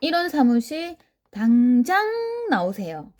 이런 사무실 당장 나오세요.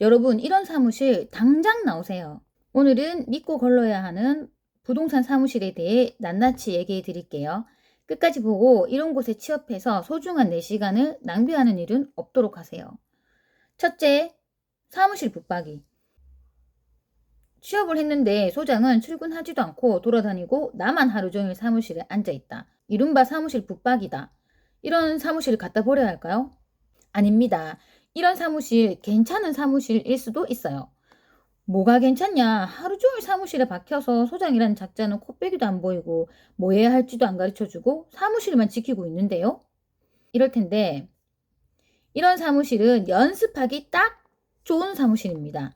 여러분, 이런 사무실 당장 나오세요. 오늘은 믿고 걸러야 하는 부동산 사무실에 대해 낱낱이 얘기해 드릴게요. 끝까지 보고 이런 곳에 취업해서 소중한 내 시간을 낭비하는 일은 없도록 하세요. 첫째, 사무실 붙박이. 취업을 했는데 소장은 출근하지도 않고 돌아다니고 나만 하루 종일 사무실에 앉아있다. 이른바 사무실 붙박이다. 이런 사무실을 갖다 버려야 할까요? 아닙니다. 이런 사무실 괜찮은 사무실일 수도 있어요. 뭐가 괜찮냐? 하루 종일 사무실에 박혀서 소장이라는 작자는 코빼기도 안 보이고 뭐 해야 할지도 안 가르쳐주고 사무실만 지키고 있는데요. 이럴 텐데 이런 사무실은 연습하기 딱 좋은 사무실입니다.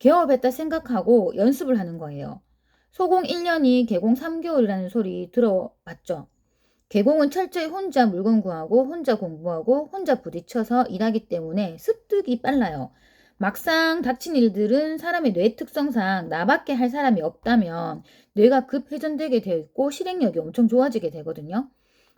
개업했다 생각하고 연습을 하는 거예요. 소공 1년이 개공 3개월이라는 소리 들어봤죠? 개공은 철저히 혼자 물건 구하고 혼자 공부하고 혼자 부딪혀서 일하기 때문에 습득이 빨라요. 막상 닥친 일들은 사람의 뇌 특성상 나밖에 할 사람이 없다면 뇌가 급 회전되게 되어 있고 실행력이 엄청 좋아지게 되거든요.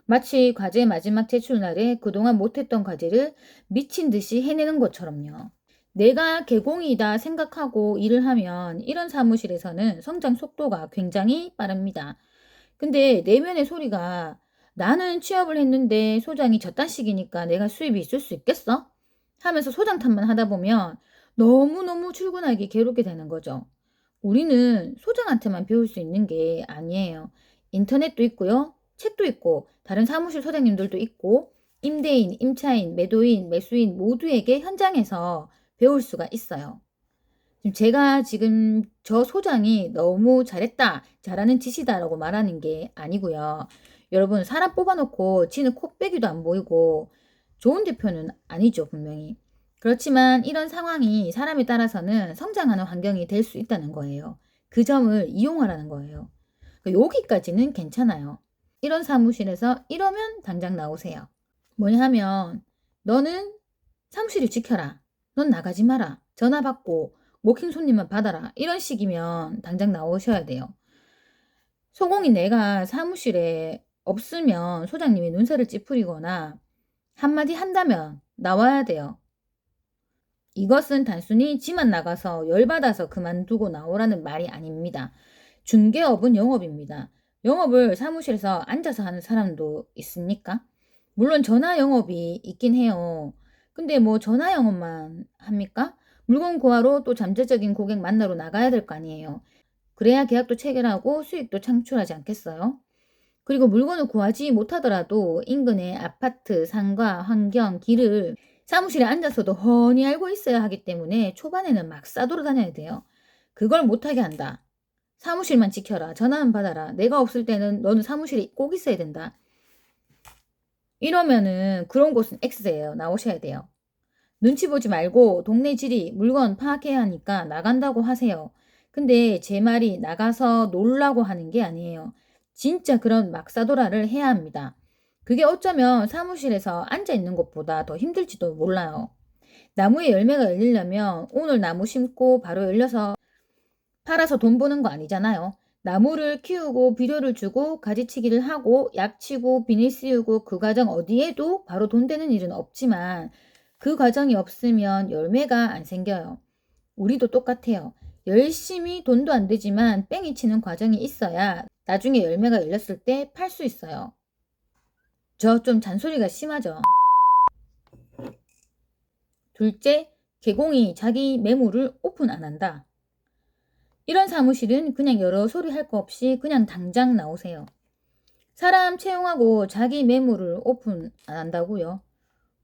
마치 과제 마지막 제출날에 그동안 못했던 과제를 미친 듯이 해내는 것처럼요. 내가 개공이다 생각하고 일을 하면 이런 사무실에서는 성장 속도가 굉장히 빠릅니다. 근데 내면의 소리가 나는 취업을 했는데 소장이 저딴식이니까 내가 수입이 있을 수 있겠어? 하면서 소장 탓만 하다 보면 너무너무 출근하기 괴롭게 되는 거죠. 우리는 소장한테만 배울 수 있는 게 아니에요. 인터넷도 있고요. 책도 있고 다른 사무실 소장님들도 있고 임대인, 임차인, 매도인, 매수인 모두에게 현장에서 배울 수가 있어요. 제가 지금 저 소장이 너무 잘했다, 잘하는 짓이다라고 말하는 게 아니고요. 여러분, 사람 뽑아놓고 지는 코빼기도 안 보이고 좋은 대표는 아니죠, 분명히. 그렇지만 이런 상황이 사람에 따라서는 성장하는 환경이 될 수 있다는 거예요. 그 점을 이용하라는 거예요. 여기까지는 괜찮아요. 이런 사무실에서 이러면 당장 나오세요. 뭐냐 하면 너는 사무실을 지켜라. 넌 나가지 마라. 전화 받고 워킹 손님만 받아라. 이런 식이면 당장 나오셔야 돼요. 소공이 내가 사무실에 없으면 소장님이 눈살을 찌푸리거나 한마디 한다면 나와야 돼요. 이것은 단순히 지만 나가서 열받아서 그만두고 나오라는 말이 아닙니다. 중개업은 영업입니다. 영업을 사무실에서 앉아서 하는 사람도 있습니까? 물론 전화 영업이 있긴 해요. 근데 뭐 전화 영업만 합니까? 물건 구하러 또 잠재적인 고객 만나러 나가야 될 거 아니에요. 그래야 계약도 체결하고 수익도 창출하지 않겠어요? 그리고 물건을 구하지 못하더라도 인근의 아파트, 상가, 환경, 길을 사무실에 앉아서도 훤히 알고 있어야 하기 때문에 초반에는 막 싸돌아다녀야 돼요. 그걸 못하게 한다. 사무실만 지켜라. 전화만 받아라. 내가 없을 때는 너는 사무실에 꼭 있어야 된다. 이러면은 그런 곳은 X예요. 나오셔야 돼요. 눈치 보지 말고 동네 지리, 물건 파악해야 하니까 나간다고 하세요. 근데 제 말이 나가서 놀라고 하는 게 아니에요. 진짜 그런 막사도라를 해야 합니다. 그게 어쩌면 사무실에서 앉아 있는 것보다 더 힘들지도 몰라요. 나무에 열매가 열리려면 오늘 나무 심고 바로 열려서 팔아서 돈 버는 거 아니잖아요. 나무를 키우고 비료를 주고 가지치기를 하고 약 치고 비닐 씌우고 그 과정 어디에도 바로 돈 되는 일은 없지만 그 과정이 없으면 열매가 안 생겨요. 우리도 똑같아요. 열심히 돈도 안 되지만 뺑이 치는 과정이 있어야 나중에 열매가 열렸을 때 팔 수 있어요. 저 좀 잔소리가 심하죠. 둘째, 개공이 자기 매물을 오픈 안 한다. 이런 사무실은 그냥 여러 소리 할 거 없이 그냥 당장 나오세요. 사람 채용하고 자기 매물을 오픈 안 한다고요?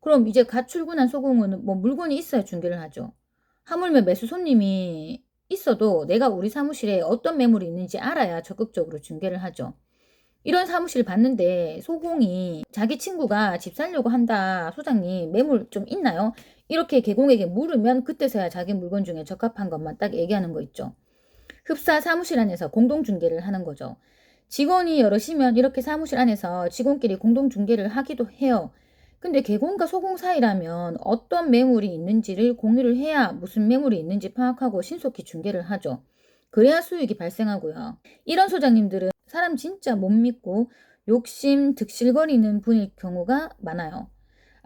그럼 이제 갓 출근한 소공은 뭐 물건이 있어야 중개를 하죠. 하물며 매수 손님이 있어도 내가 우리 사무실에 어떤 매물이 있는지 알아야 적극적으로 중개를 하죠. 이런 사무실 봤는데 소공이 자기 친구가 집 살려고 한다. 소장님 매물 좀 있나요? 이렇게 개공에게 물으면 그때서야 자기 물건 중에 적합한 것만 딱 얘기하는 거 있죠. 흡사 사무실 안에서 공동 중개를 하는 거죠. 직원이 여럿이면 이렇게 사무실 안에서 직원끼리 공동 중개를 하기도 해요. 근데 개공과 소공 사이라면 어떤 매물이 있는지를 공유를 해야 무슨 매물이 있는지 파악하고 신속히 중개를 하죠. 그래야 수익이 발생하고요. 이런 소장님들은 사람 진짜 못 믿고 욕심 득실거리는 분일 경우가 많아요.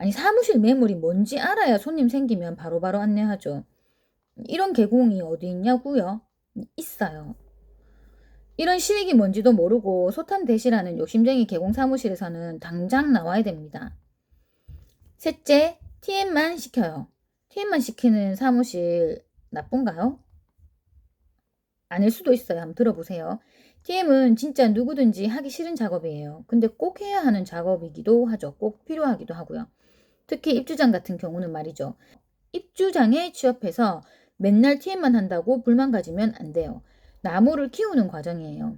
아니 사무실 매물이 뭔지 알아야 손님 생기면 바로바로 안내하죠. 이런 개공이 어디 있냐고요? 있어요. 이런 실익이 뭔지도 모르고 소탄 대시라는 욕심쟁이 개공 사무실에서는 당장 나와야 됩니다. 셋째, TM만 시켜요. TM만 시키는 사무실 나쁜가요? 아닐 수도 있어요. 한번 들어보세요. TM은 진짜 누구든지 하기 싫은 작업이에요. 근데 꼭 해야 하는 작업이기도 하죠. 꼭 필요하기도 하고요. 특히 입주장 같은 경우는 말이죠. 입주장에 취업해서 맨날 TM만 한다고 불만 가지면 안 돼요. 나무를 키우는 과정이에요.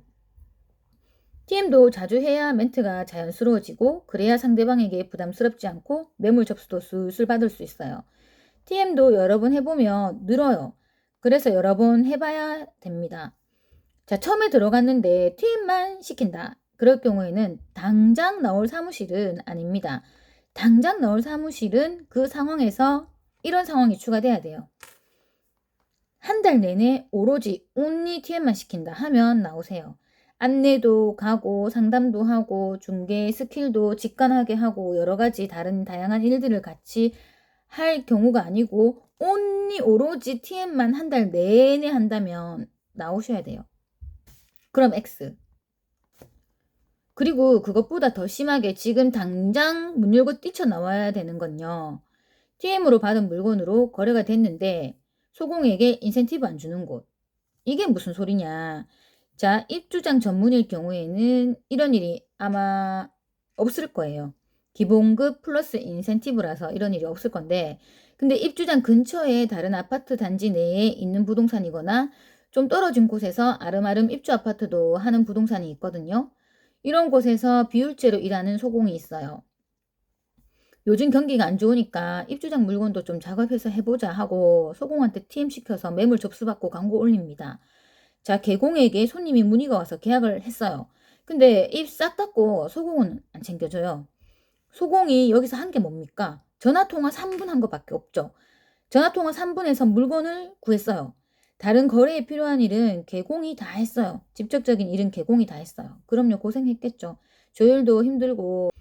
TM도 자주 해야 멘트가 자연스러워지고 그래야 상대방에게 부담스럽지 않고 매물 접수도 술술 받을 수 있어요. TM도 여러 번 해보면 늘어요. 그래서 여러 번 해봐야 됩니다. 자, 처음에 들어갔는데 TM만 시킨다. 그럴 경우에는 당장 나올 사무실은 아닙니다. 당장 나올 사무실은 그 상황에서 이런 상황이 추가돼야 돼요. 한 달 내내 오로지 only TM만 시킨다 하면 나오세요. 안내도 가고 상담도 하고 중개 스킬도 직관하게 하고 여러 가지 다른 다양한 일들을 같이 할 경우가 아니고 only 오로지 TM만 한 달 내내 한다면 나오셔야 돼요. 그럼 X. 그리고 그것보다 더 심하게 지금 당장 문 열고 뛰쳐나와야 되는 건요. TM으로 받은 물건으로 거래가 됐는데 소공에게 인센티브 안 주는 곳. 이게 무슨 소리냐. 자, 입주장 전문일 경우에는 이런 일이 아마 없을 거예요. 기본급 플러스 인센티브라서 이런 일이 없을 건데 근데 입주장 근처에 다른 아파트 단지 내에 있는 부동산이거나 좀 떨어진 곳에서 아름아름 입주 아파트도 하는 부동산이 있거든요. 이런 곳에서 비율제로 일하는 소공이 있어요. 요즘 경기가 안 좋으니까 입주장 물건도 좀 작업해서 해보자 하고 소공한테 TM 시켜서 매물 접수받고 광고 올립니다. 자, 개공에게 손님이 문의가 와서 계약을 했어요. 근데 입 싹 닫고 소공은 안 챙겨줘요. 소공이 여기서 한 게 뭡니까? 전화통화 3분 한 것밖에 없죠. 전화통화 3분에서 물건을 구했어요. 다른 거래에 필요한 일은 개공이 다 했어요. 직접적인 일은 개공이 다 했어요. 그럼요, 고생했겠죠. 조율도 힘들고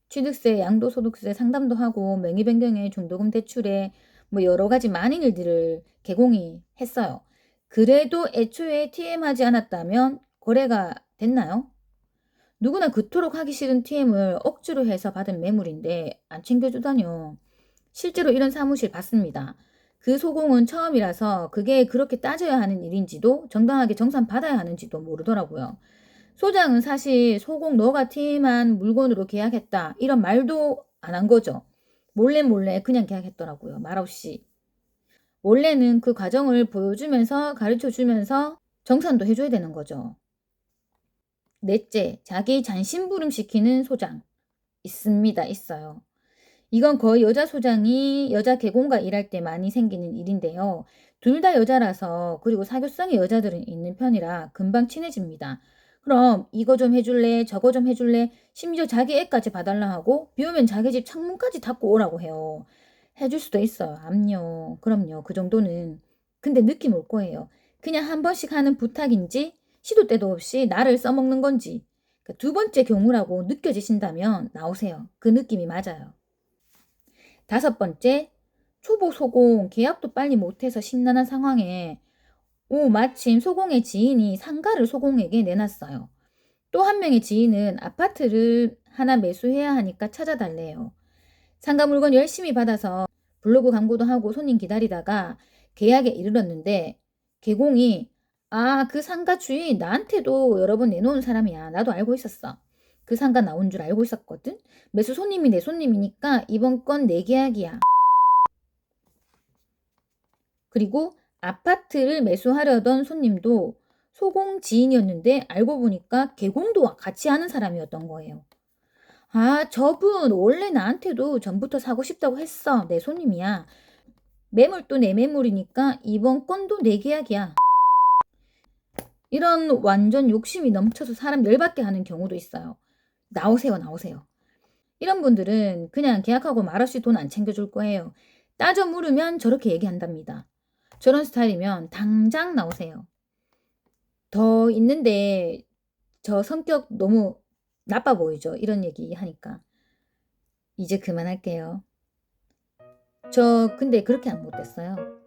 취득세, 양도소득세 상담도 하고 명의 변경에 중도금 대출에 뭐 여러 가지 많은 일들을 개공이 했어요. 그래도 애초에 TM하지 않았다면 거래가 됐나요? 누구나 그토록 하기 싫은 TM을 억지로 해서 받은 매물인데 안 챙겨주다뇨. 실제로 이런 사무실 봤습니다. 그 소공은 처음이라서 그게 그렇게 따져야 하는 일인지도 정당하게 정산 받아야 하는지도 모르더라고요. 소장은 사실 소공 너가 TM한 물건으로 계약했다 이런 말도 안 한 거죠. 몰래 그냥 계약했더라고요. 말없이. 원래는 그 과정을 보여주면서 가르쳐주면서 정산도 해줘야 되는 거죠. 넷째, 자기 잔심부름 시키는 소장. 있습니다. 있어요. 이건 거의 여자 소장이 여자 개공과 일할 때 많이 생기는 일인데요. 둘 다 여자라서 그리고 사교성의 여자들은 있는 편이라 금방 친해집니다. 그럼 이거 좀 해줄래? 저거 좀 해줄래? 심지어 자기 애까지 봐달라 하고 비 오면 자기 집 창문까지 닫고 오라고 해요. 해줄 수도 있어요. 암요. 그럼요. 그 정도는. 근데 느낌 올 거예요. 그냥 한 번씩 하는 부탁인지 시도 때도 없이 나를 써먹는 건지 그러니까 두 번째 경우라고 느껴지신다면 나오세요. 그 느낌이 맞아요. 다섯 번째, 초보 소공 계약도 빨리 못해서 심란한 상황에 마침 소공의 지인이 상가를 소공에게 내놨어요. 또 한 명의 지인은 아파트를 하나 매수해야 하니까 찾아달래요. 상가 물건 열심히 받아서 블로그 광고도 하고 손님 기다리다가 계약에 이르렀는데 개공이 그 상가 주인 나한테도 여러 번 내놓은 사람이야. 나도 알고 있었어. 그 상가 나온 줄 알고 있었거든. 매수 손님이 내 손님이니까 이번 건 내 계약이야. 그리고 아파트를 매수하려던 손님도 소공 지인이었는데 알고 보니까 개공도 같이 하는 사람이었던 거예요. 저분 원래 나한테도 전부터 사고 싶다고 했어. 내 손님이야. 매물도 내 매물이니까 이번 건도 내 계약이야. 이런 완전 욕심이 넘쳐서 사람 열받게 하는 경우도 있어요. 나오세요, 나오세요. 이런 분들은 그냥 계약하고 말없이 돈 안 챙겨줄 거예요. 따져 물으면 저렇게 얘기한답니다. 저런 스타일이면 당장 나오세요. 더 있는데 저 성격 너무 나빠 보이죠? 이런 얘기 하니까. 이제 그만할게요. 저 근데 그렇게 안 못됐어요.